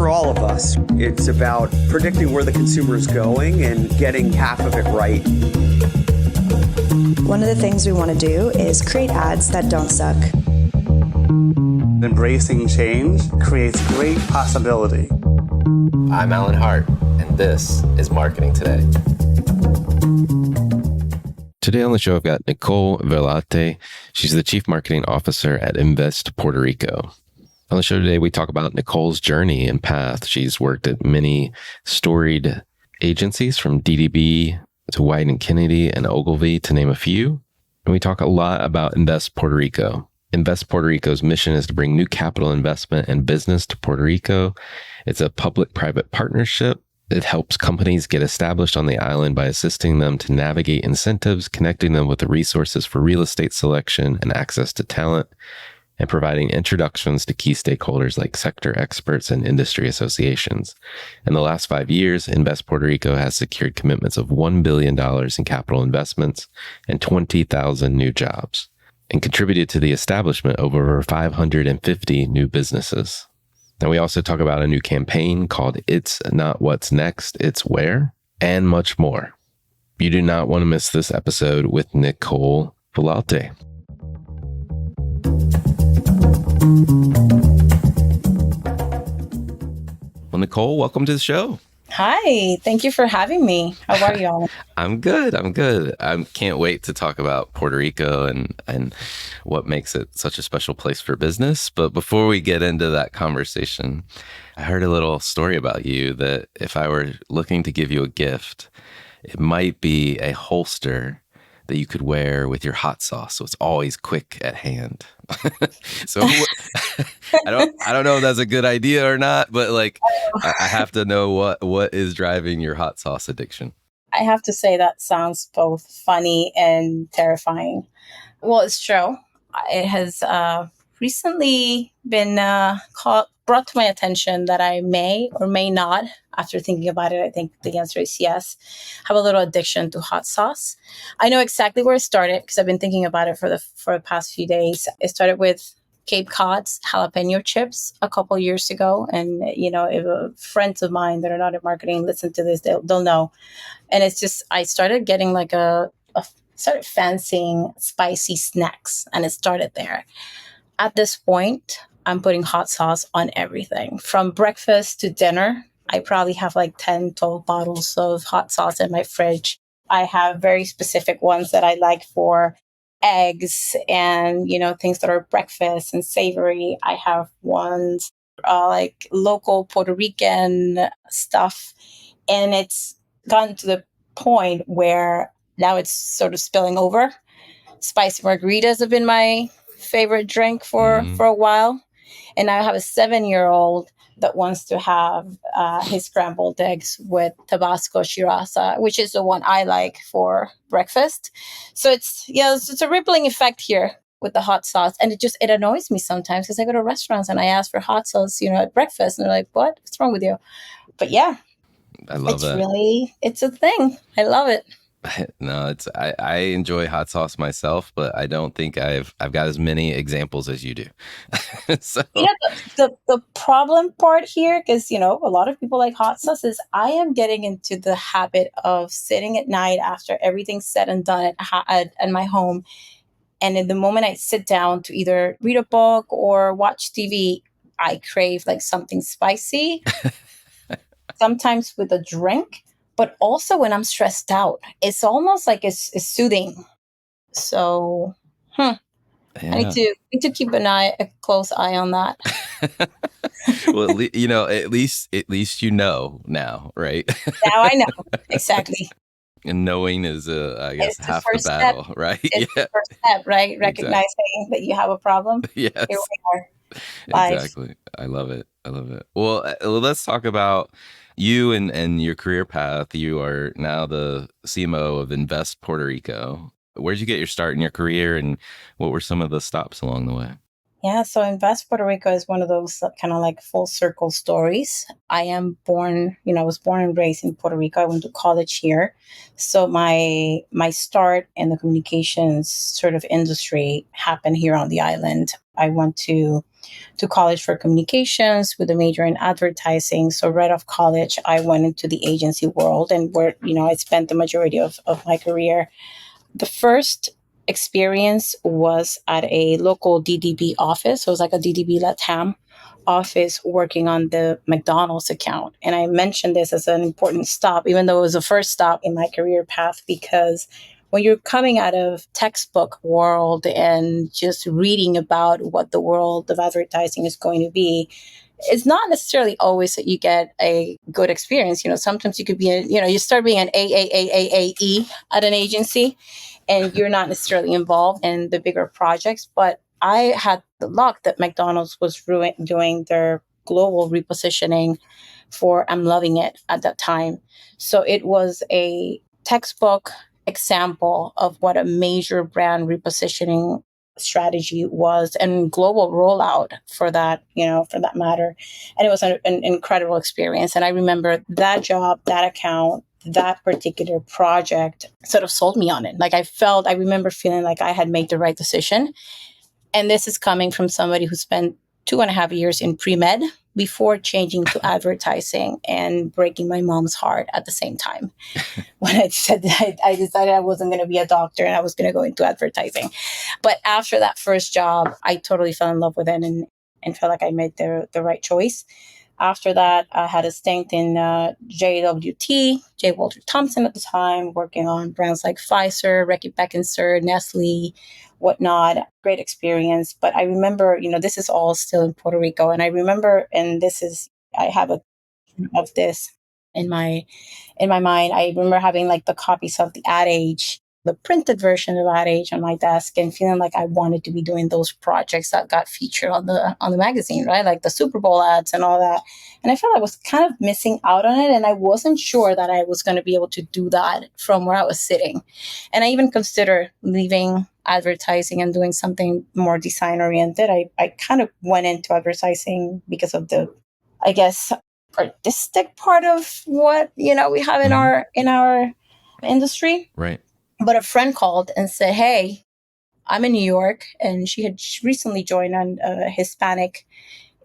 for all of us. It's about predicting where the consumer is going and getting half of it right. One of the things we want to do is create ads that don't suck. Embracing change creates great possibility. I'm Alan Hart, and this is Marketing Today. Today on the show, I've got Nicole Vilalte. She's the Chief Marketing Officer at Invest Puerto Rico. On the show today, we talk about Nicole's journey and path. She's worked at many storied agencies from DDB to Wieden Kennedy and Ogilvy, to name a few. And we talk a lot about Invest Puerto Rico. Invest Puerto Rico's mission is to bring new capital investment and business to Puerto Rico. It's a public-private partnership. It helps companies get established on the island by assisting them to navigate incentives, connecting them with the resources for real estate selection and access to talent, and providing introductions to key stakeholders like sector experts and industry associations. In the last 5 years, Invest Puerto Rico has secured commitments of $1 billion in capital investments and 20,000 new jobs, and contributed to the establishment of over 550 new businesses. And we also talk about a new campaign called It's Not What's Next, It's Where, and much more. You do not want to miss this episode with Nicole Vilalte. Well, Nicole, welcome to the show. Hi, thank you for having me. How are y'all? I'm good. I can't wait to talk about Puerto Rico and what makes it such a special place for business. But before we get into that conversation, I heard a little story about you that if I were looking to give you a gift, it might be a holster that you could wear with your hot sauce, so it's always quick at hand. So I don't know if that's a good idea or not, but like I have to know what is driving your hot sauce addiction. I have to say that sounds both funny and terrifying. Well, it's true. It has recently been brought to my attention that I may or may not, after thinking about it, I think the answer is yes, have a little addiction to hot sauce. I know exactly where it started because I've been thinking about it for the past few days. It started with Cape Cod's jalapeno chips a couple years ago. And, if friends of mine that are not in marketing listen to this, they'll know. And it's just, I started getting started fancying spicy snacks, and it started there. At this point, I'm putting hot sauce on everything from breakfast to dinner. I probably have 10, 12 bottles of hot sauce in my fridge. I have very specific ones that I like for eggs and, things that are breakfast and savory. I have ones like local Puerto Rican stuff. And it's gotten to the point where now it's sort of spilling over. Spicy margaritas have been my favorite drink for a while. And I have a 7-year-old that wants to have his scrambled eggs with Tabasco Shirasa, which is the one I like for breakfast. So it's a rippling effect here with the hot sauce. And it annoys me sometimes because I go to restaurants and I ask for hot sauce, at breakfast. And they're like, what? What's wrong with you? But yeah, I love that. It's a thing. I love it. No, I enjoy hot sauce myself, but I don't think I've got as many examples as you do. So the problem part here, because a lot of people like hot sauce, is I am getting into the habit of sitting at night after everything's said and done at my home, and in the moment I sit down to either read a book or watch TV, I crave something spicy. Sometimes with a drink. But also when I'm stressed out, it's almost like it's soothing. So, I need to keep a close eye on that. Well, at least now, right? Now I know exactly. And knowing is, I guess, it's half the battle, step. right? It's the first step, right? Recognizing that you have a problem. Yes. Here we are. Live. Exactly. I love it. Well, let's talk about you and your career path. You are now the CMO of Invest Puerto Rico. Where did you get your start in your career, and what were some of the stops along the way? Yeah, so Invest Puerto Rico is one of those kind of full circle stories. I was born and raised in Puerto Rico. I went to college here. So my start in the communications sort of industry happened here on the island. I went to college for communications with a major in advertising. So right off college, I went into the agency world and where, I spent the majority of my career. The first experience was at a local DDB office. So it was like a DDB LATAM office working on the McDonald's account. And I mentioned this as an important stop, even though it was the first stop in my career path, because when you're coming out of textbook world and just reading about what the world of advertising is going to be, it's not necessarily always that you get a good experience. Sometimes you could be, you start being an AAAAE at an agency and you're not necessarily involved in the bigger projects. But I had the luck that McDonald's was doing their global repositioning for I'm Loving It at that time. So it was a textbook example of what a major brand repositioning strategy was and global rollout for that, for that matter. And it was an incredible experience. And I remember that job, that account, that particular project sort of sold me on it. Like I remember feeling like I had made the right decision. And this is coming from somebody who spent 2.5 years in pre-med before changing to advertising and breaking my mom's heart at the same time. When I said that I decided I wasn't going to be a doctor and I was going to go into advertising. But after that first job, I totally fell in love with it and felt like I made the right choice. After that, I had a stint in JWT, J. Walter Thompson at the time, working on brands like Pfizer, Reckitt Beckensur, Nestle, whatnot. Great experience. But I remember, this is all still in Puerto Rico. And I remember, I have a of this in my mind. I remember having like the copies of the Ad Age, the printed version of Ad Age on my desk, and feeling like I wanted to be doing those projects that got featured on the magazine, right? Like the Super Bowl ads and all that. And I felt I was kind of missing out on it, and I wasn't sure that I was going to be able to do that from where I was sitting. And I even considered leaving advertising and doing something more design oriented. I kind of went into advertising because of the, I guess, artistic part of what we have in our industry. Right. But a friend called and said, "Hey, I'm in New York," and she had recently joined on a Hispanic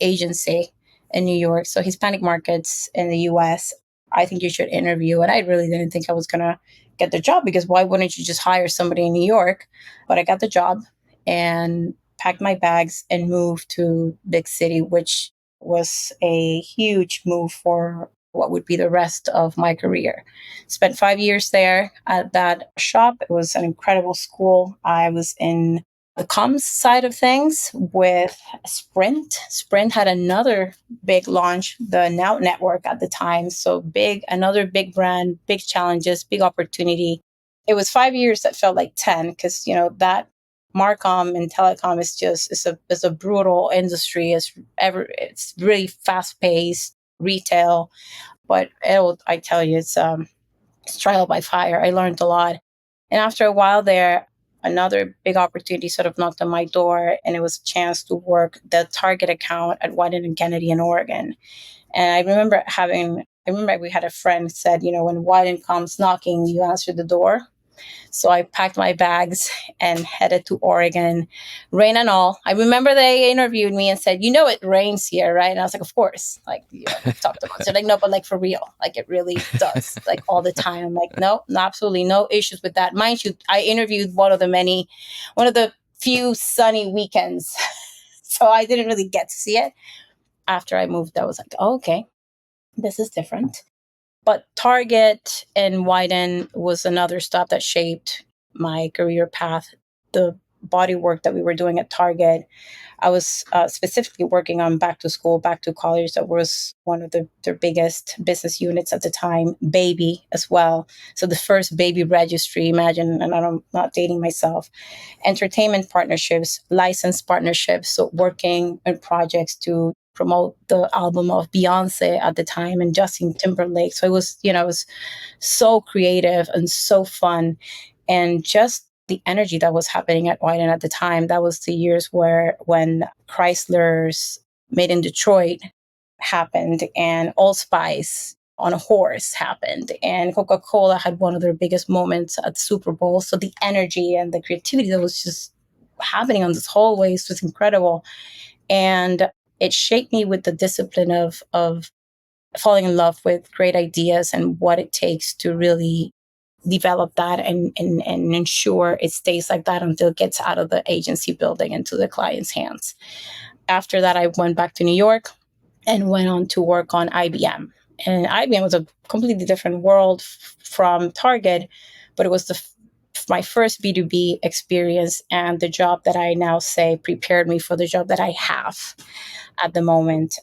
agency in New York, so Hispanic markets in the U.S. I think you should interview. And I really didn't think I was gonna get the job, because why wouldn't you just hire somebody in New York? But I got the job and packed my bags and moved to big city, which was a huge move for what would be the rest of my career. Spent 5 years there at that shop. It was an incredible school. I was in the comms side of things with Sprint. Sprint had another big launch, the Now Network at the time. So big, another big brand, big challenges, big opportunity. It was 5 years that felt like 10, because, that Marcom and telecom is a brutal industry. It's really fast paced retail, but I tell you, it's trial by fire. I learned a lot. And after a while there, another big opportunity sort of knocked on my door, and it was a chance to work the Target account at Wieden Kennedy in Oregon. And I remember we had a friend said, when Wieden comes knocking, you answer the door. So I packed my bags and headed to Oregon, rain and all. I remember they interviewed me and said, it rains here, right? And I was like, of course, like, we talked about it. So like, no, but like for real, like it really does, like all the time. I'm like, no, absolutely no issues with that. Mind you, I interviewed one of the few sunny weekends. So I didn't really get to see it. After I moved, I was like, oh, okay, this is different. But Target and Wieden was another stop that shaped my career path. The body work that we were doing at Target, I was specifically working on back to school, back to college. That was one of their biggest business units at the time, baby as well. So the first baby registry, imagine, and I'm not dating myself, entertainment partnerships, license partnerships. So working on projects to promote the album of Beyonce at the time and Justin Timberlake. So it was so creative and so fun. And just the energy that was happening at Wieden at the time, that was the years when Chrysler's Made in Detroit happened, and Allspice on a horse happened, and Coca-Cola had one of their biggest moments at the Super Bowl. So the energy and the creativity that was just happening on this hallways was incredible. And it shaped me with the discipline of falling in love with great ideas and what it takes to really develop that and ensure it stays like that until it gets out of the agency building into the client's hands. After that, I went back to New York and went on to work on IBM. And IBM was a completely different world from Target, but it was my first B2B experience and the job that I now say prepared me for the job that I have at the moment.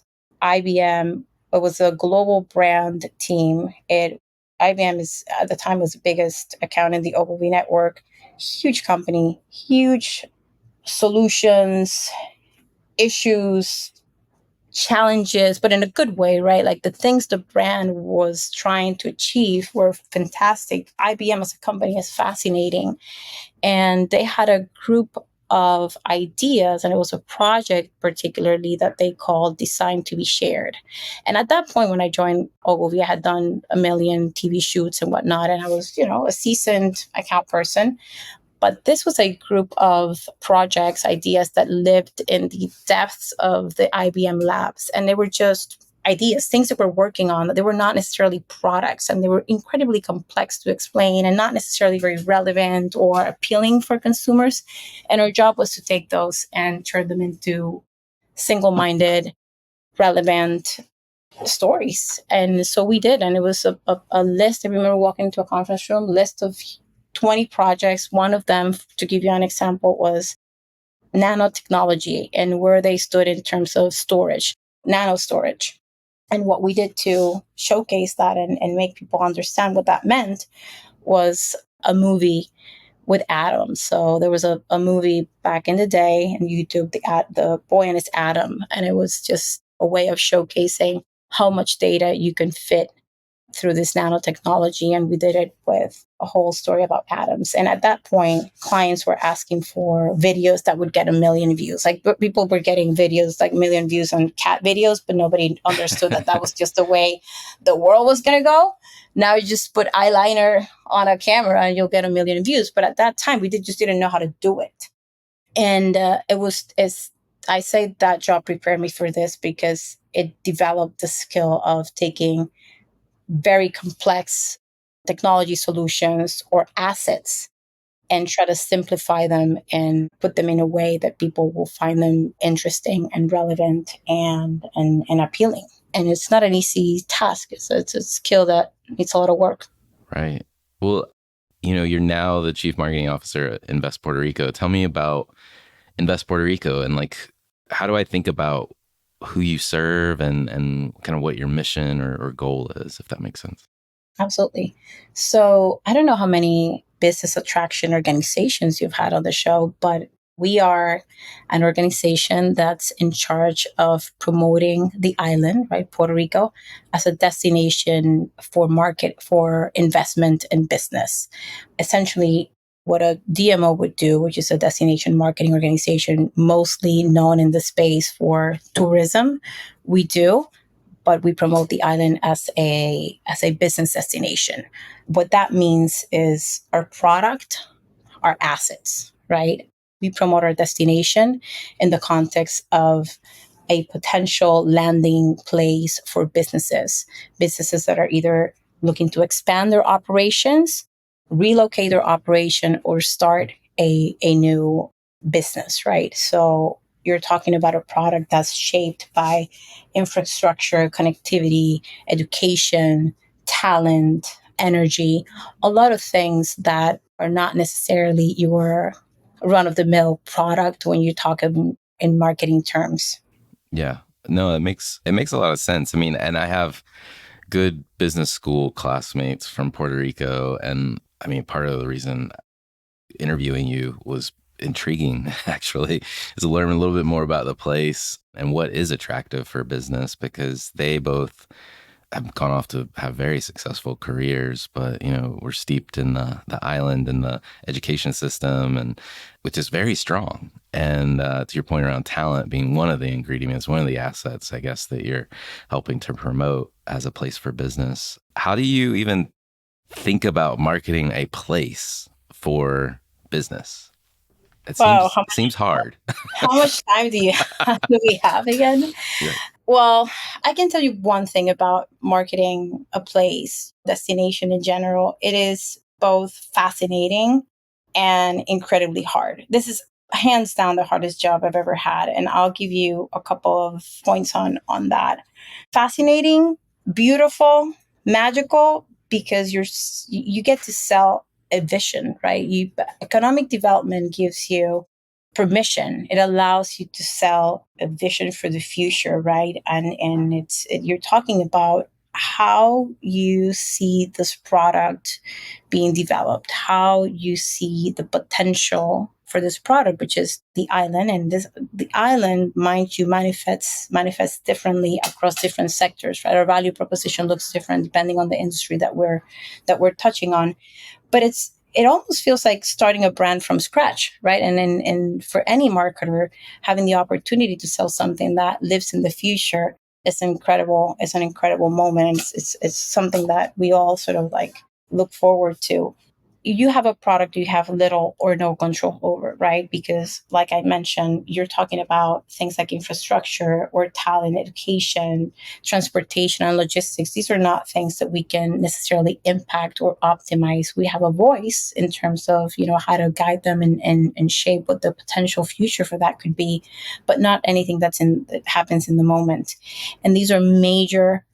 IBM, it was a global brand team. IBM is at the time was the biggest account in the Ogilvy network. Huge company, huge solutions, issues, challenges, but in a good way, right? Like the things the brand was trying to achieve were fantastic. IBM as a company is fascinating. And they had a group of ideas, and it was a project particularly that they called Designed to be Shared. And at that point, when I joined Ogilvy, I had done a million TV shoots and whatnot, and I was, a seasoned account person. But this was a group of projects, ideas that lived in the depths of the IBM labs. And they were just ideas, things that we're working on. They were not necessarily products, and they were incredibly complex to explain and not necessarily very relevant or appealing for consumers. And our job was to take those and turn them into single-minded, relevant stories. And so we did. And it was a list. I remember walking into a conference room, list of 20 projects. One of them, to give you an example, was nanotechnology and where they stood in terms of storage, nano storage. And what we did to showcase that and make people understand what that meant was a movie with atoms. So there was a movie back in the day on YouTube, the Boy and His Atom. And it was just a way of showcasing how much data you can fit through this nanotechnology. And we did it with a whole story about atoms. And at that point, clients were asking for videos that would get 1 million views. Like people were getting videos like 1 million views on cat videos, but nobody understood that was just the way the world was going to go. Now you just put eyeliner on a camera and you'll get 1 million views. But at that time, we just didn't know how to do it. And I say that job prepared me for this because it developed the skill of taking very complex technology solutions or assets and try to simplify them and put them in a way that people will find them interesting and relevant and appealing. And it's not an easy task. It's a skill that needs a lot of work. Right. Well, you're now the chief marketing officer at Invest Puerto Rico. Tell me about Invest Puerto Rico and how do I think about who you serve and kind of what your mission or goal is, if that makes sense. Absolutely. So I don't know how many business attraction organizations you've had on the show, but we are an organization that's in charge of promoting the island, right, Puerto Rico, as a destination for investment and business. Essentially, what a DMO would do, which is a destination marketing organization, mostly known in the space for tourism, we do, but we promote the island as a business destination. What that means is our product, our assets, right? We promote our destination in the context of a potential landing place for businesses that are either looking to expand their operations, relocate their operation, or start a new business, right? So you're talking about a product that's shaped by infrastructure, connectivity, education, talent, energy, a lot of things that are not necessarily your run-of-the-mill product when you talk in marketing terms. Yeah, no, it makes a lot of sense. I mean, and I have good business school classmates from Puerto Rico, and I mean, part of the reason interviewing you was intriguing, actually, is to learn a little bit more about the place and what is attractive for business, because they both have gone off to have very successful careers, but we're steeped in the island and the education system, and which is very strong. And to your point around talent being one of the ingredients, one of the assets, I guess, that you're helping to promote as a place for business. How do you even think about marketing a place for business? It Wow, seems hard. how much time do we have again? Right. Well, I can tell you one thing about marketing a place, destination in general. It is both fascinating and incredibly hard. This is hands down the hardest job I've ever had. And I'll give you a couple of points on that. Fascinating, beautiful, magical, because you get to sell a vision, right? Economic development gives you permission. It allows you to sell a vision for the future, right? And you're talking about how you see this product being developed, how you see the potential for this product, which is the island. And the island, mind you, manifests differently across different sectors, right? Our value proposition looks different depending on the industry that we're touching on. But it almost feels like starting a brand from scratch, right? And for any marketer, having the opportunity to sell something that lives in the future is incredible. It's an incredible moment. It's something that we all sort of like look forward to. You have a product you have little or no control over, right? Because like I mentioned, you're talking about things like infrastructure or talent, education, transportation, and logistics. These are not things that we can necessarily impact or optimize. We have a voice in terms of, how to guide them and shape what the potential future for that could be, but not anything that happens in the moment. And these are major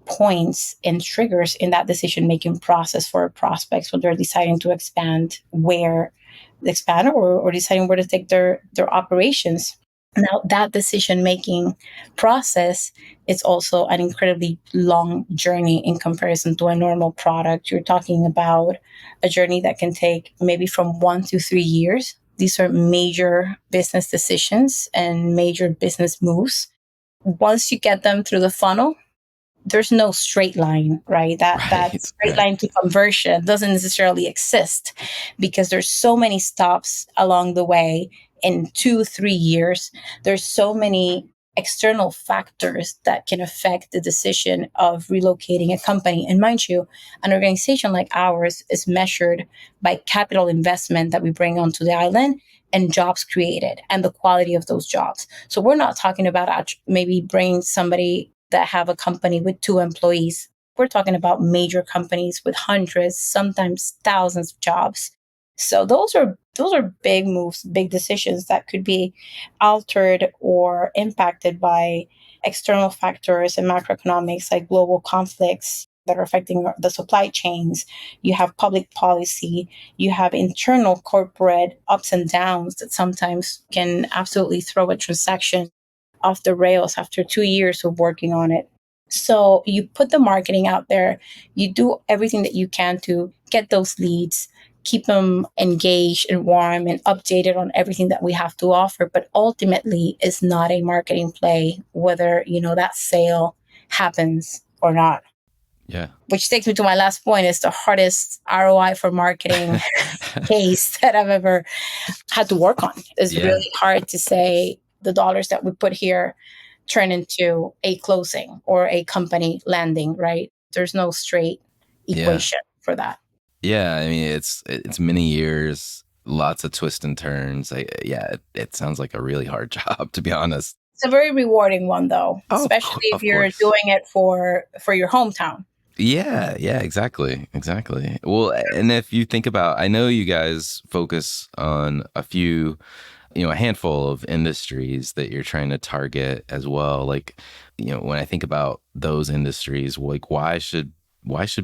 points and triggers in that decision-making process for prospects when they're deciding to expand or deciding where to take their operations. Now, that decision-making process is also an incredibly long journey in comparison to a normal product. You're talking about a journey that can take maybe from 1 to 3 years. These are major business decisions and major business moves. Once you get them through the funnel, there's no straight line, right? That straight line to conversion doesn't necessarily exist because there's so many stops along the way. In 2-3 years, there's so many external factors that can affect the decision of relocating a company. And mind you, an organization like ours is measured by capital investment that we bring onto the island and jobs created and the quality of those jobs. So we're not talking about maybe bringing somebody that have a company with 2 employees. We're talking about major companies with hundreds, sometimes thousands of jobs. So those are big moves, big decisions that could be altered or impacted by external factors and macroeconomics like global conflicts that are affecting the supply chains. You have public policy, you have internal corporate ups and downs that sometimes can absolutely throw a transaction off the rails after 2 years of working on it. So you put the marketing out there, you do everything that you can to get those leads, keep them engaged and warm and updated on everything that we have to offer. But ultimately, it's not a marketing play, whether, that sale happens or not. Yeah. Which takes me to my last point, is the hardest ROI for marketing case that I've ever had to work on. It's really hard to say the dollars that we put here turn into a closing or a company landing, right? There's no straight equation for that. Yeah, I mean, it's many years, lots of twists and turns. It sounds like a really hard job, to be honest. It's a very rewarding one, though, especially if you're doing it for your hometown. Yeah, exactly. Well, and if you think about, I know you guys focus on a few, a handful of industries that you're trying to target as well. Like, when I think about those industries, like why should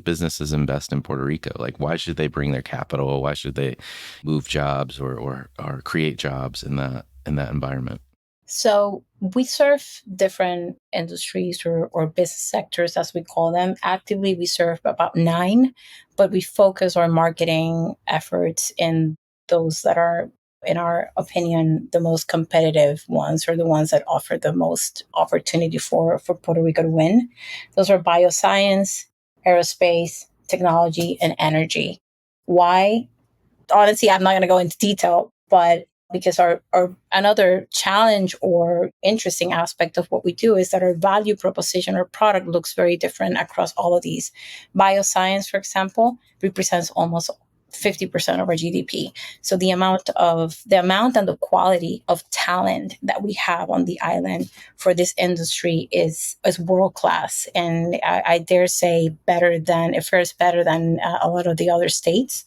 businesses invest in Puerto Rico? Like, why should they bring their capital? Why should they move jobs or create jobs in that environment? So we serve different industries or business sectors, as we call them. Actively, we serve about 9, but we focus our marketing efforts in those that are, in our opinion, the most competitive ones, or the ones that offer the most opportunity for Puerto Rico to win. Those are bioscience, aerospace, technology, and energy. Why? Honestly, I'm not going to go into detail, but because our another challenge or interesting aspect of what we do is that our value proposition or product looks very different across all of these. Bioscience, for example, represents almost 50% of our GDP. So the amount and the quality of talent that we have on the island for this industry is world class, and I dare say it fares better than a lot of the other states.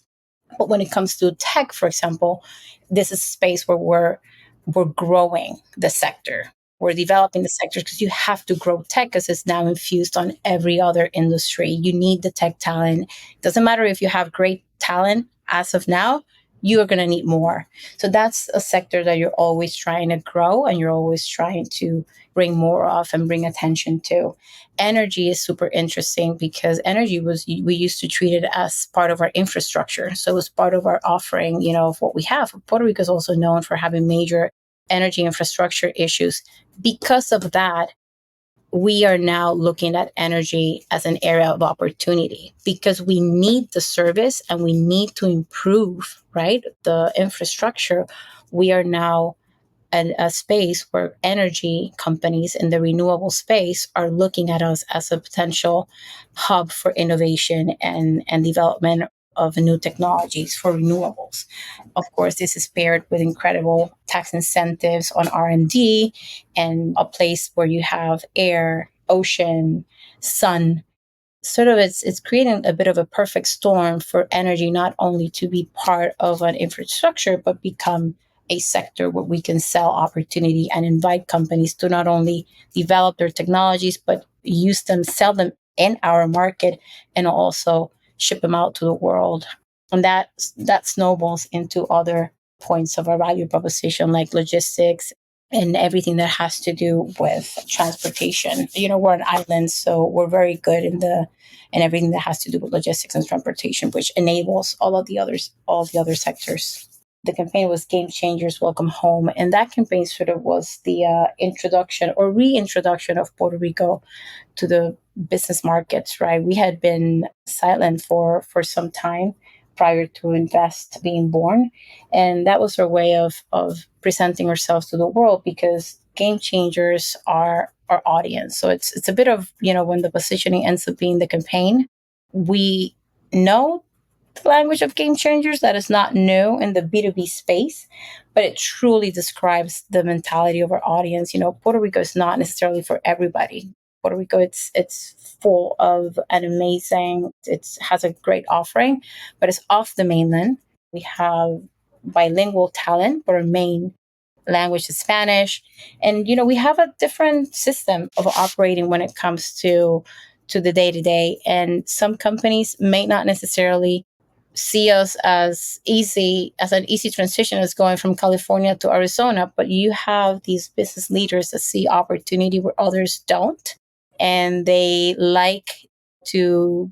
But when it comes to tech, for example, this is a space where we're growing the sector. We're developing the sector because you have to grow tech because it's now infused on every other industry. You need the tech talent. It doesn't matter if you have great talent as of now, you are going to need more. So that's a sector that you're always trying to grow and you're always trying to bring more of and bring attention to. Energy is super interesting because we used to treat it as part of our infrastructure. So it's part of our offering, of what we have. Puerto Rico is also known for having major energy infrastructure issues. Because of that, we are now looking at energy as an area of opportunity because we need the service and we need to improve, right, the infrastructure. We are now at a space where energy companies in the renewable space are looking at us as a potential hub for innovation and development of new technologies for renewables. Of course, this is paired with incredible tax incentives on R&D and a place where you have air, ocean, sun. Sort of it's creating a bit of a perfect storm for energy not only to be part of an infrastructure, but become a sector where we can sell opportunity and invite companies to not only develop their technologies, but use them, sell them in our market, and also ship them out to the world. And that snowballs into other points of our value proposition, like logistics and everything that has to do with transportation. We're an island, so we're very good in everything that has to do with logistics and transportation, which enables all the other sectors. The campaign was Game Changers, Welcome Home. And that campaign sort of was the introduction or reintroduction of Puerto Rico to the business markets, right? We had been silent for some time prior to Invest being born. And that was our way of presenting ourselves to the world because Game Changers are our audience. So it's a bit of, when the positioning ends up being the campaign, we know the language of Game Changers that is not new in the B2B space, but it truly describes the mentality of our audience. Puerto Rico is not necessarily for everybody. Puerto Rico, it's full of it has a great offering, but it's off the mainland. We have bilingual talent, but our main language is Spanish. And, we have a different system of operating when it comes to the day-to-day. And some companies may not necessarily see us as an easy transition as going from California to Arizona, but you have these business leaders that see opportunity where others don't. And they like to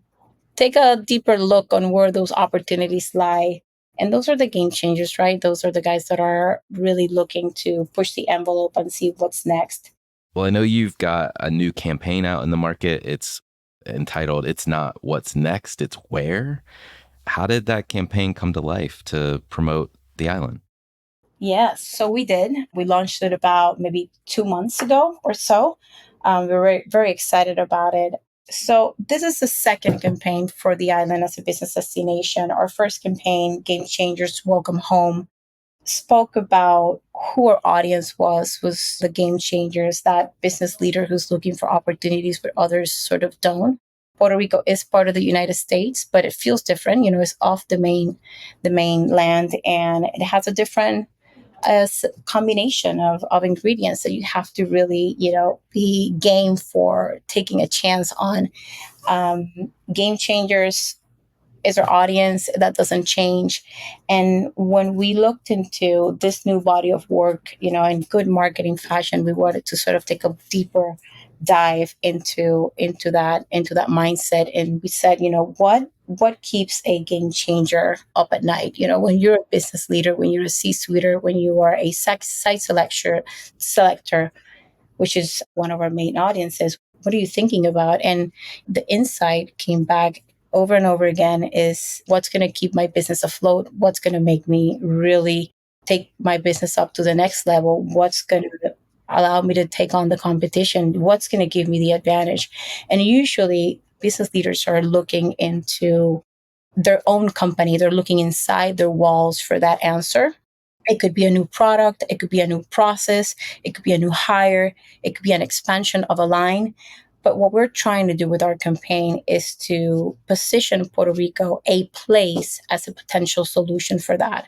take a deeper look on where those opportunities lie. And those are the game changers, right? Those are the guys that are really looking to push the envelope and see what's next. Well, I know you've got a new campaign out in the market. It's entitled, It's Not What's Next, It's Where. How did that campaign come to life to promote the island? Yes, so we did. We launched it about maybe 2 months ago or so. We were very, very excited about it. So this is the second campaign for the island as a business destination. Our first campaign, Game Changers, Welcome Home, spoke about who our audience was the game changers, that business leader who's looking for opportunities where others sort of don't. Puerto Rico is part of the United States, but it feels different. It's off the mainland, and it has a different combination of ingredients that you have to really, be game for taking a chance on. Game Changers is our audience. That doesn't change. And when we looked into this new body of work, in good marketing fashion, we wanted to sort of take a deeper dive into that mindset. And we said, what keeps a game changer up at night? When you're a business leader, when you're a C-suiter, when you are a site selector, which is one of our main audiences, what are you thinking about? And the insight came back over and over again is what's going to keep my business afloat? What's going to make me really take my business up to the next level? What's going to allow me to take on the competition? What's going to give me the advantage? And usually business leaders are looking into their own company. They're looking inside their walls for that answer. It could be a new product. It could be a new process. It could be a new hire. It could be an expansion of a line. But what we're trying to do with our campaign is to position Puerto Rico a place as a potential solution for that.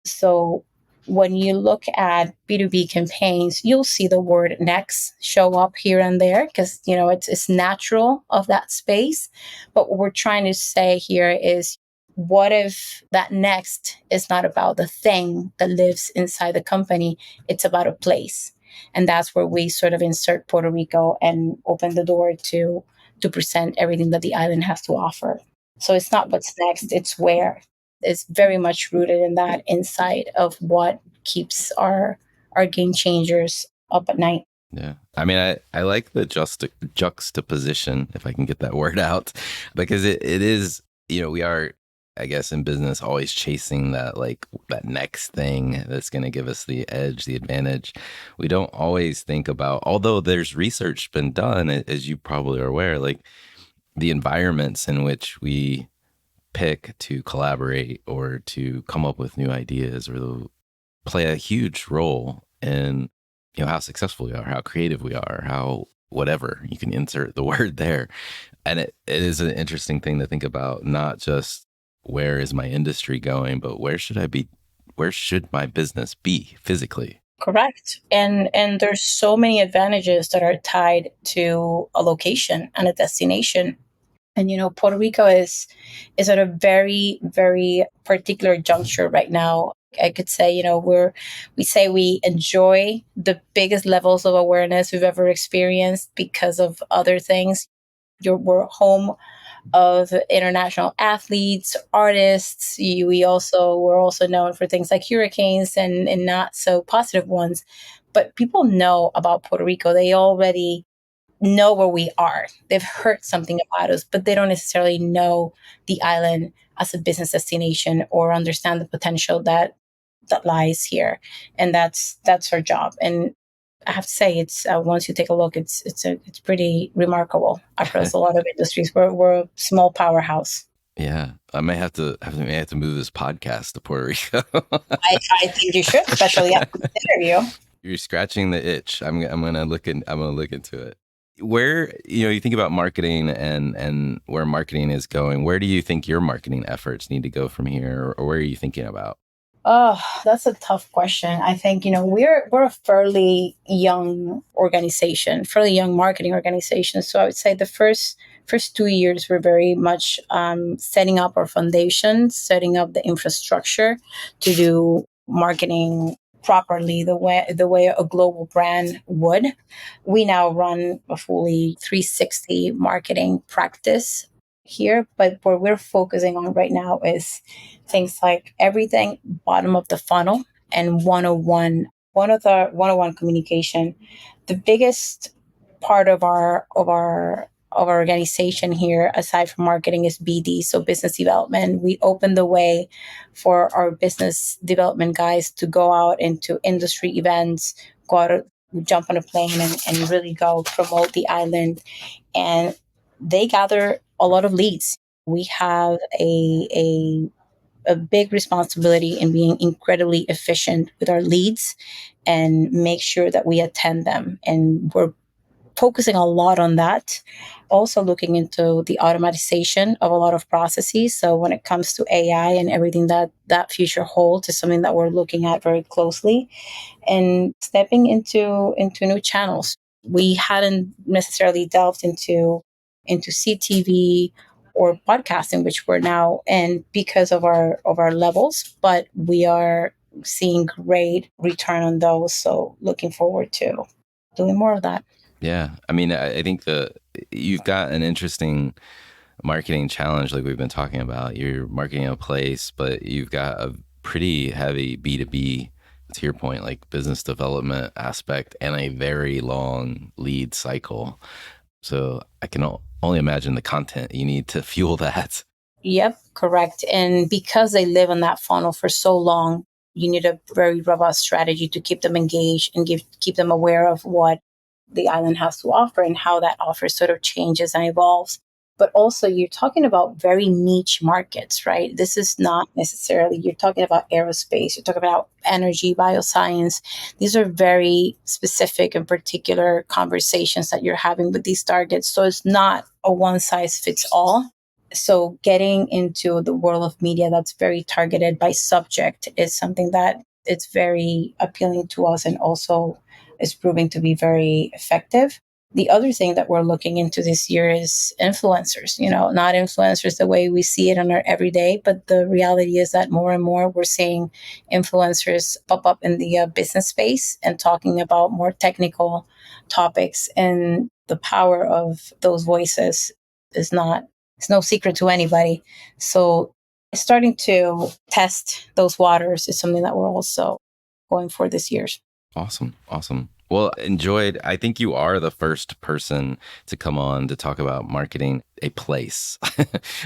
So when you look at B2B campaigns, you'll see the word next show up here and there because, it's natural of that space. But what we're trying to say here is, what if that next is not about the thing that lives inside the company? It's about a place. And that's where we sort of insert Puerto Rico and open the door to present everything that the island has to offer. So it's not what's next, it's where. It's very much rooted in that insight of what keeps our game changers up at night. Yeah. I mean, I like the juxtaposition, if I can get that word out, because it is, we are, I guess, in business, always chasing that next thing that's going to give us the edge, the advantage. We don't always think about, although there's research been done, as you probably are aware, the environments in which we pick to collaborate or to come up with new ideas or play a huge role in, how successful we are, how creative we are, how whatever, you can insert the word there. And it is an interesting thing to think about, not just where is my industry going, but where should I be? Where should my business be physically? Correct. And there's so many advantages that are tied to a location and a destination. And, Puerto Rico is at a very, very particular juncture right now. I could say, we enjoy the biggest levels of awareness we've ever experienced because of other things. We're home of international athletes, artists. We're also known for things like hurricanes and not so positive ones. But people know about Puerto Rico. They already know where we are. They've heard something about us, but they don't necessarily know the island as a business destination or understand the potential that lies here. And that's our job. And I have to say, it's once you take a look, it's pretty remarkable across a lot of industries. We're a small powerhouse. Yeah, I may have to move this podcast to Puerto Rico. I think you should, especially after this interview. You're scratching the itch. I'm gonna look into it. Where you think about marketing and where marketing is going, where do you think your marketing efforts need to go from here, or where are you thinking about? Oh, that's a tough question. I think, we're a fairly young organization, fairly young marketing organization. So I would say the first 2 years were very much setting up our foundation, setting up the infrastructure to do marketing properly the way a global brand would. We now run a fully 360 marketing practice here, but what we're focusing on right now is things like everything bottom of the funnel and one-on-one communication. The biggest part of our organization here, aside from marketing, is BD, so business development. We open the way for our business development guys to go out into industry events, jump on a plane and really go promote the island. And they gather a lot of leads. We have a big responsibility in being incredibly efficient with our leads and make sure that we attend them. And we're focusing a lot on that. Also looking into the automatization of a lot of processes. So when it comes to AI and everything that future holds is something that we're looking at very closely, and stepping into new channels. We hadn't necessarily delved into CTV or podcasting, which we're now in because of our levels, but we are seeing great return on those. So looking forward to doing more of that. Yeah. I mean, I think you've got an interesting marketing challenge like we've been talking about. You're marketing a place, but you've got a pretty heavy B2B, to your point, like business development aspect and a very long lead cycle. So I can only imagine the content you need to fuel that. Yep, correct. And because they live on that funnel for so long, you need a very robust strategy to keep them engaged and keep them aware of what the island has to offer and how that offer sort of changes and evolves. But also you're talking about very niche markets, right? This is not necessarily, you're talking about aerospace, you're talking about energy, bioscience. These are very specific and particular conversations that you're having with these targets. So it's not a one size fits all. So getting into the world of media that's very targeted by subject is something that it's very appealing to us and also is proving to be very effective. The other thing that we're looking into this year is influencers, not influencers the way we see it on our everyday, but the reality is that more and more we're seeing influencers pop up in the business space and talking about more technical topics. And the power of those voices is not, it's no secret to anybody. So starting to test those waters is something that we're also going for this year. Awesome. Awesome. Well, enjoyed. I think you are the first person to come on to talk about marketing a place.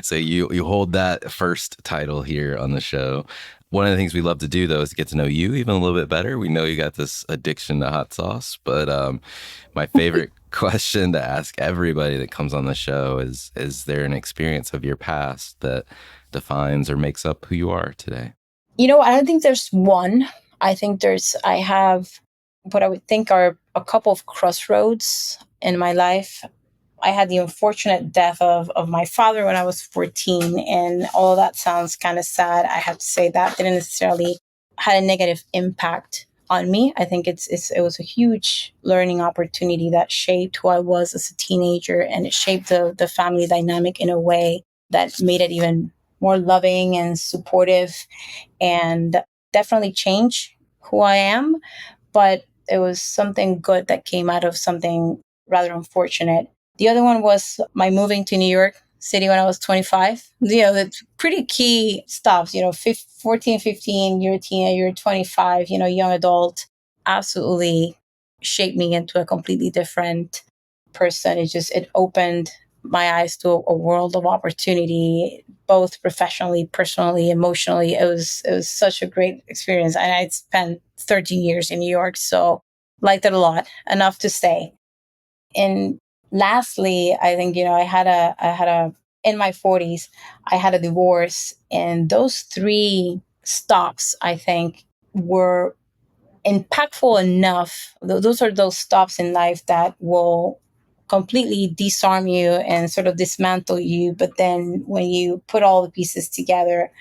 So you hold that first title here on the show. One of the things we love to do, though, is get to know you even a little bit better. We know you got this addiction to hot sauce, but my favorite question to ask everybody that comes on the show is there an experience of your past that defines or makes up who you are today? I don't think there's one. I have what I would think are a couple of crossroads in my life. I had the unfortunate death of my father when I was 14, and all of that sounds kind of sad. I have to say that didn't necessarily had a negative impact on me. I think it was a huge learning opportunity that shaped who I was as a teenager, and it shaped the family dynamic in a way that made it even more loving and supportive, and definitely changed who I am. But it was something good that came out of something rather unfortunate. The other one was my moving to New York City when I was 25. The pretty key stops, 14, 15, you're a teenager, you're 25, young adult, absolutely shaped me into a completely different person. It opened my eyes to a world of opportunity, both professionally, personally, emotionally. It was such a great experience. And I spent 13 years in New York, so liked it a lot, enough to stay. And lastly, I think, I had a in my 40s, I had a divorce, and those three stops, I think, were impactful enough. Those are those stops in life that will completely disarm you and sort of dismantle you. But then when you put all the pieces together,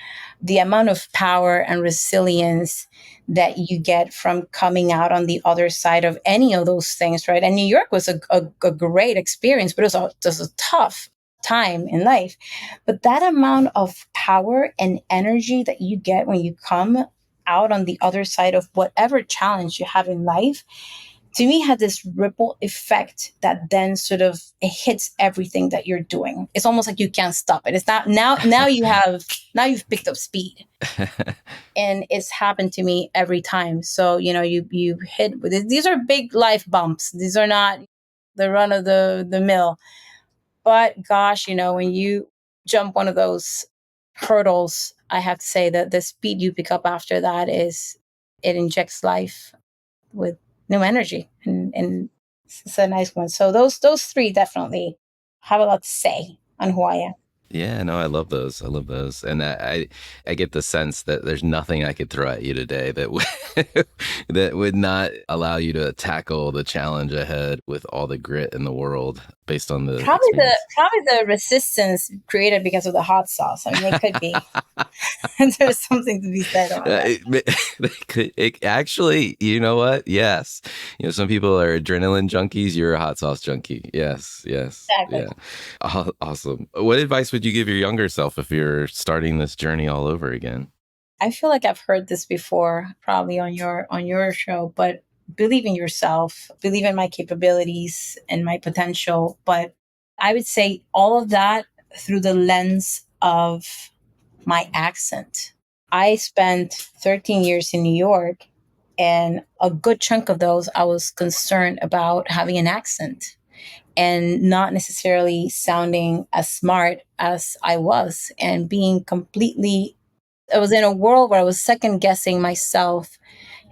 the amount of power and resilience that you get from coming out on the other side of any of those things, right? And New York was a great experience, but it was a tough time in life. But that amount of power and energy that you get when you come out on the other side of whatever challenge you have in life, to me, had this ripple effect that then sort of it hits everything that you're doing. It's almost like you can't stop it. It's not now you've picked up speed. And it's happened to me every time. So, you hit with these are big life bumps. These are not the run of the mill. But gosh, when you jump one of those hurdles, I have to say that the speed you pick up after that it injects life with new energy, and it's a nice one. So those three definitely have a lot to say on who I am. Yeah, no, I love those. I love those. And I get the sense that there's nothing I could throw at you today that that would not allow you to tackle the challenge ahead with all the grit in the world based on the probably experience. the resistance created because of the hot sauce. I mean, it could be. There's something to be said about that. Actually, you know what? Yes. Some people are adrenaline junkies. You're a hot sauce junkie. Yes. Exactly. Yeah. Awesome. What advice would you give your younger self if you're starting this journey all over again? I feel like I've heard this before, probably on your show, but believe in yourself, believe in my capabilities and my potential. But I would say all of that through the lens of my accent. I spent 13 years in New York, and a good chunk of those I was concerned about having an accent and not necessarily sounding as smart as I was, and being I was in a world where I was second guessing myself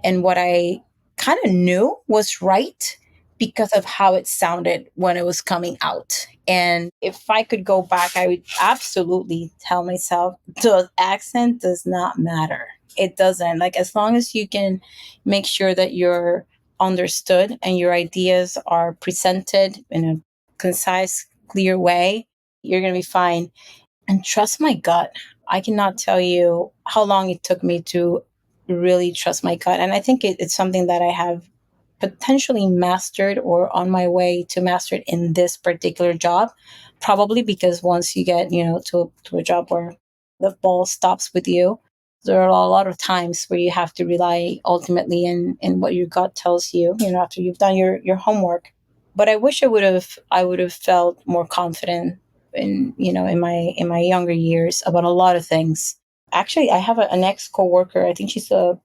and what I kind of knew was right, because of how it sounded when it was coming out. And if I could go back, I would absolutely tell myself the accent does not matter. It doesn't. Like, as long as you can make sure that you're understood and your ideas are presented in a concise, clear way, you're going to be fine. And trust my gut. I cannot tell you how long it took me to really trust my gut. And I think it's something that I have potentially mastered or on my way to master it in this particular job. Probably because once you get, to a job where the ball stops with you, there are a lot of times where you have to rely ultimately in what your gut tells you, after you've done your homework. But I wish I would have felt more confident in my younger years about a lot of things. Actually, I have an ex coworker. I think she's a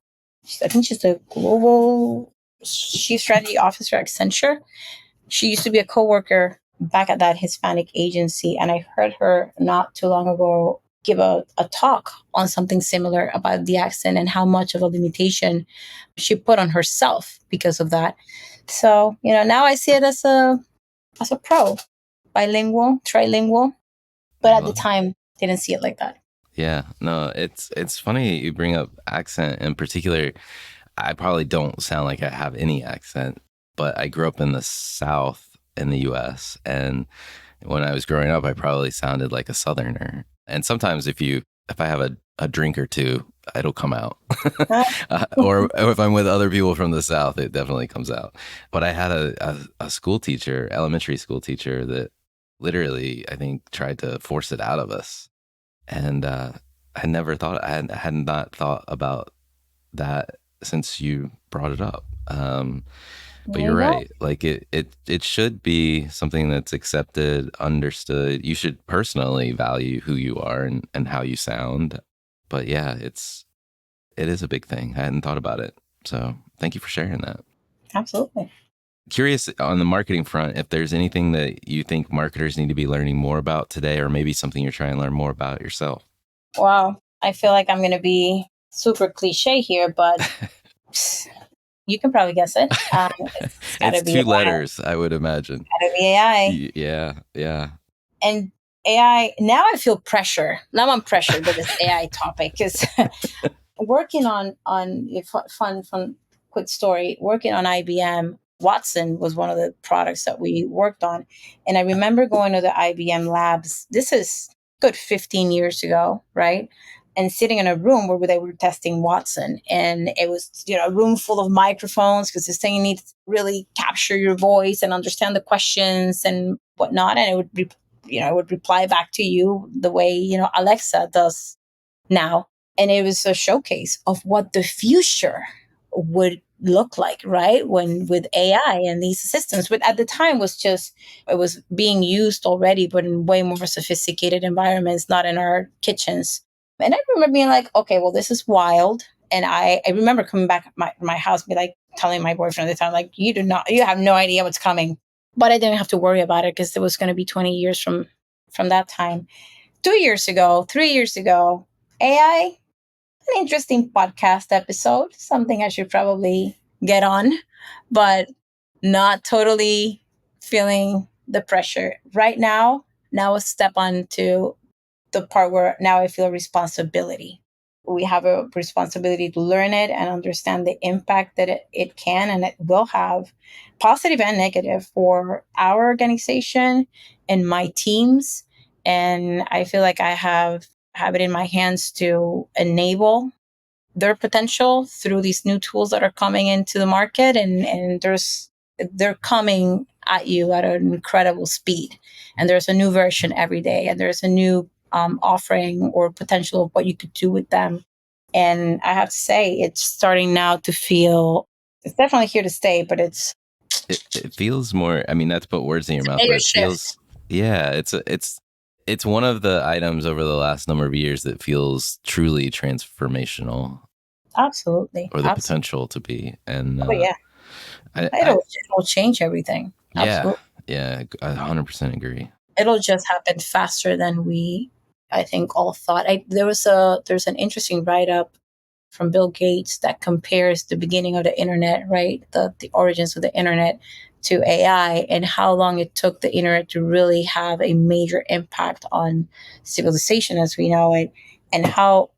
global chief strategy officer at Accenture. She used to be a coworker back at that Hispanic agency, and I heard her not too long ago give a talk on something similar about the accent and how much of a limitation she put on herself because of that. So, now I see it as a pro, bilingual, trilingual, but at the time didn't see it like that. Yeah, no, it's funny you bring up accent in particular. I probably don't sound like I have any accent, but I grew up in the South in the US. And when I was growing up, I probably sounded like a Southerner. And sometimes if I have a drink or two, it'll come out. Or if I'm with other people from the South, it definitely comes out. But I had a school teacher, elementary school teacher, that literally, I think, tried to force it out of us. And I had not thought about that since you brought it up. But you're right. Like it should be something that's accepted, understood. You should personally value who you are and how you sound. But yeah, it is a big thing. I hadn't thought about it. So thank you for sharing that. Absolutely. Curious on the marketing front, if there's anything that you think marketers need to be learning more about today, or maybe something you're trying to learn more about yourself. Wow. I feel like I'm going to be super cliche here, but you can probably guess it. It's two letters, I would imagine. Gotta be AI. Yeah. And AI, now I feel pressure. Now I'm pressured with this AI topic because working on a fun, quick story, working on IBM, Watson was one of the products that we worked on. And I remember going to the IBM labs. This is good 15 years ago, right? And sitting in a room where they were testing Watson. And it was, a room full of microphones because this thing needs to really capture your voice and understand the questions and whatnot. And it would be, it would reply back to you the way, Alexa does now. And it was a showcase of what the future would look like, right? When with AI and these assistants, but at the time it was being used already, but in way more sophisticated environments, not in our kitchens. And I remember being like, okay, well, this is wild. And I remember coming back at my house, be like telling my boyfriend at the time, like, you have no idea what's coming. But I didn't have to worry about it because it was going to be 20 years from that time. 3 years ago, AI, an interesting podcast episode, something I should probably get on, but not totally feeling the pressure right now. Now a step on to the part where now I feel responsibility. We have a responsibility to learn it and understand the impact that it can and it will have, positive and negative, for our organization and my teams. And I feel like I have it in my hands to enable their potential through these new tools that are coming into the market. And they're coming at you at an incredible speed. And there's a new version every day. And there's a new offering or potential of what you could do with them. And I have to say, it's starting now to feel, it's definitely here to stay, but it feels more, I mean, not to put words in your mouth, but it feels, it's one of the items over the last number of years that feels truly transformational. Absolutely. Or the potential to be. And yeah, it'll change everything. Absolutely. Yeah, I 100% agree. It'll just happen faster than we, I think, all thought. There's an interesting write-up from Bill Gates that compares the beginning of the internet, right? The origins of the internet to AI and how long it took the internet to really have a major impact on civilization as we know it, and how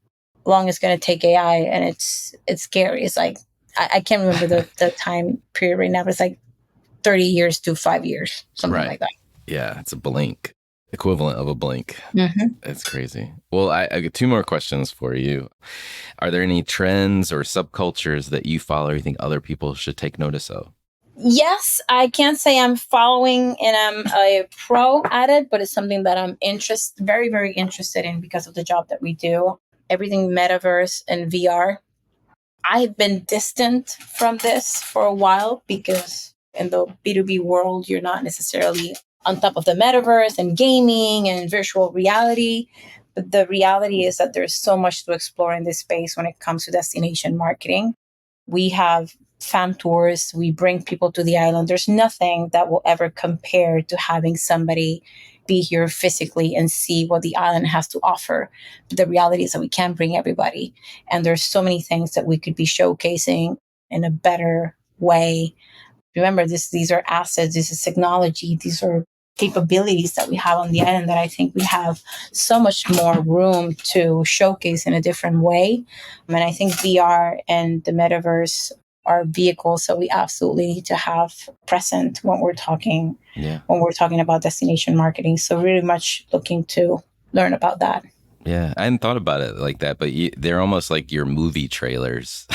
long it's going to take AI. And it's scary. It's like, I can't remember the time period right now, but it's like 30 years to 5 years, something like that. Yeah, it's a blink, equivalent of a blink. Mm-hmm. It's crazy. Well, I got two more questions for you. Are there any trends or subcultures that you follow or you think other people should take notice of? Yes, I can't say I'm following and I'm a pro at it, but it's something that I'm very, very interested in because of the job that we do. Everything metaverse and VR. I've been distant from this for a while because in the B2B world, you're not necessarily on top of the metaverse and gaming and virtual reality. But the reality is that there's so much to explore in this space when it comes to destination marketing. We have fam tours. We bring people to the island. There's nothing that will ever compare to having somebody be here physically and see what the island has to offer. But the reality is that we can't bring everybody. And there's so many things that we could be showcasing in a better way. Remember, these are assets, this is technology, these are capabilities that we have on the island that I think we have so much more room to showcase in a different way. And I think VR and the metaverse are vehicles that we absolutely need to have present when we're talking about destination marketing. So really much looking to learn about that. Yeah, I hadn't thought about it like that, but they're almost like your movie trailers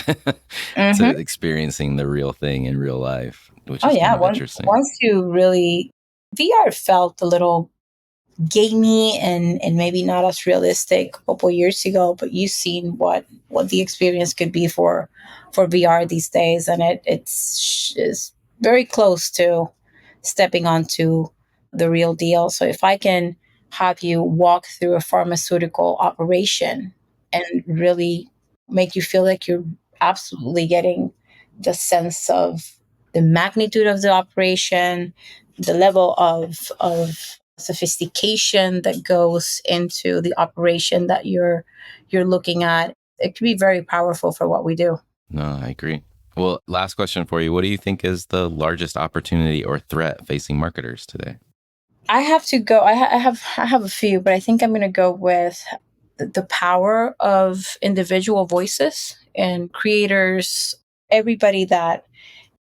Mm-hmm. to experiencing the real thing in real life, which is kind of interesting. Once you really, VR felt a little gamey and maybe not as realistic a couple years ago, but you've seen what the experience could be for VR these days, and it's very close to stepping onto the real deal. So if I can have you walk through a pharmaceutical operation and really make you feel like you're absolutely getting the sense of the magnitude of the operation, the level of sophistication that goes into the operation that you're looking at, it can be very powerful for what we do. No, I agree. Well, last question for you. What do you think is the largest opportunity or threat facing marketers today? I have to go. I have a few, but I think I'm going to go with the power of individual voices and creators, everybody that,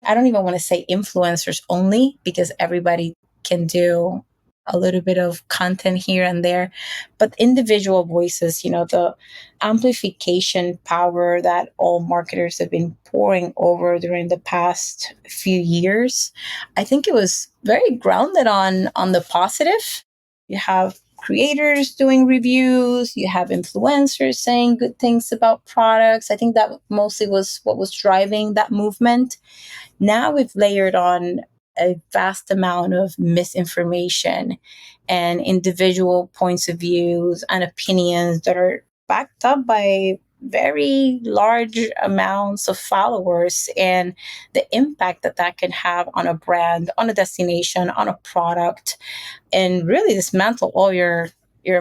I don't even want to say influencers only, because everybody can do a little bit of content here and there, but individual voices, the amplification power that all marketers have been pouring over during the past few years. I think it was very grounded on the positive. You have creators doing reviews, you have influencers saying good things about products. I think that mostly was what was driving that movement. Now we've layered on a vast amount of misinformation and individual points of views and opinions that are backed up by very large amounts of followers, and the impact that can have on a brand, on a destination, on a product, and really dismantle all your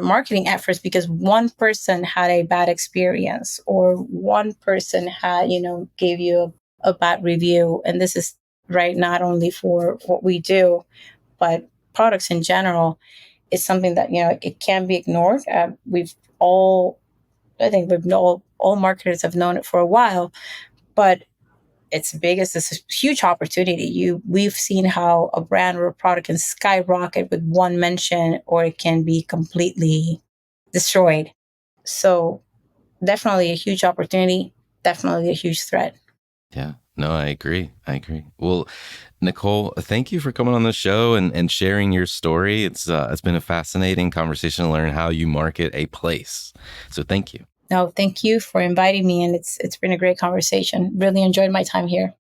marketing efforts because one person had a bad experience or one person had, gave you a bad review. And this is right, not only for what we do, but products in general. It's something that, it can't be ignored. All marketers have known it for a while, but it's big as this huge opportunity. We've seen how a brand or a product can skyrocket with one mention, or it can be completely destroyed. So definitely a huge opportunity, definitely a huge threat. Yeah, no, I agree. Well, Nicole, thank you for coming on the show and sharing your story. It's been a fascinating conversation to learn how you market a place. So thank you. No, thank you for inviting me, and it's been a great conversation. Really enjoyed my time here.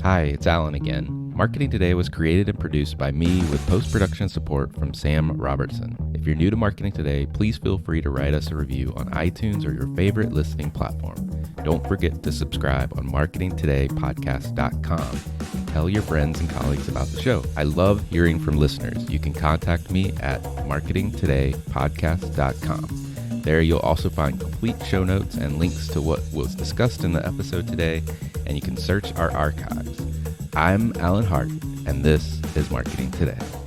Hi, it's Alan again. Marketing Today was created and produced by me with post-production support from Sam Robertson. If you're new to Marketing Today, please feel free to write us a review on iTunes or your favorite listening platform. Don't forget to subscribe on marketingtodaypodcast.com. Tell your friends and colleagues about the show. I love hearing from listeners. You can contact me at marketingtodaypodcast.com. There you'll also find complete show notes and links to what was discussed in the episode today, and you can search our archives. I'm Alan Hart. and this is Marketing Today.